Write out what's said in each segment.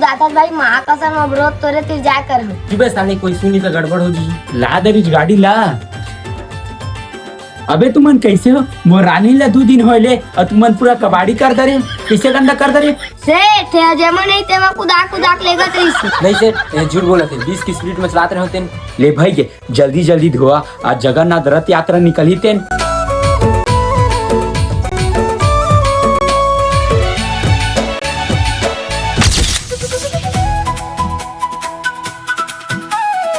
आता भाई महाकसम अवरोध तोरे तिर जा कर हो कि बस साले कोई सुनी तो गड़बड़ हो जी। ला दरिज गाड़ी ला। अबे तुमन कैसे हो? मोर रानी ला 2 दिन होले और तुमन पूरा कबाड़ी कर दरे। कैसे गंदा कर दरे? सेठ जेमा नहीं तेमा कुदाक लेगत रही। नहीं सेठ झूठ बोला थे। 20 की स्पीड में चलाते रहो तेन। ले भाई के जल्दी जल्दी धोआ। आज जगन्नाथ रथ यात्रा निकली तेन।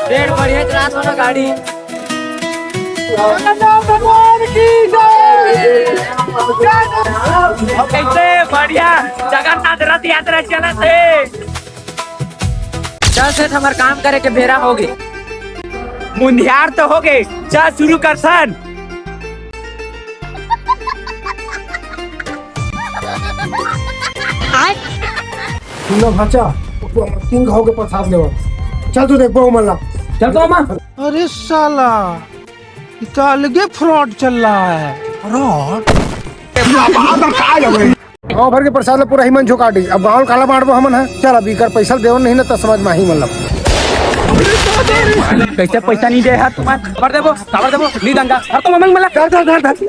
डेढ़ बढ़िया चला तो ना गाड़ी। भगवान की जय। कैसे बढ़िया जगन्नाथ रथ यात्रा चला थे। चल सेठ हमार काम करे के बेरा हो गए। मुंदियार तो हो गए। चल शुरू कर सन। सुनो भाचा 3 घाव के प्रसाद लेवा। चल तू देखो मल्ला। चल तो मां। अरे साला इतना अलगे फ्रॉड चल रहा है। फ्रॉड गाँव भर के प्रसाद ले पूरा हिमन झुका दी। अब गाँव काला बांटबो हमन है। चल अभी कर पैसा देवन नहीं ना तो समझ में ही मतलब। कैसे पैसा नहीं दे है तुम्हारे? खबर देबो नहीं दंगा। तो ममंग मला। चल चल चल।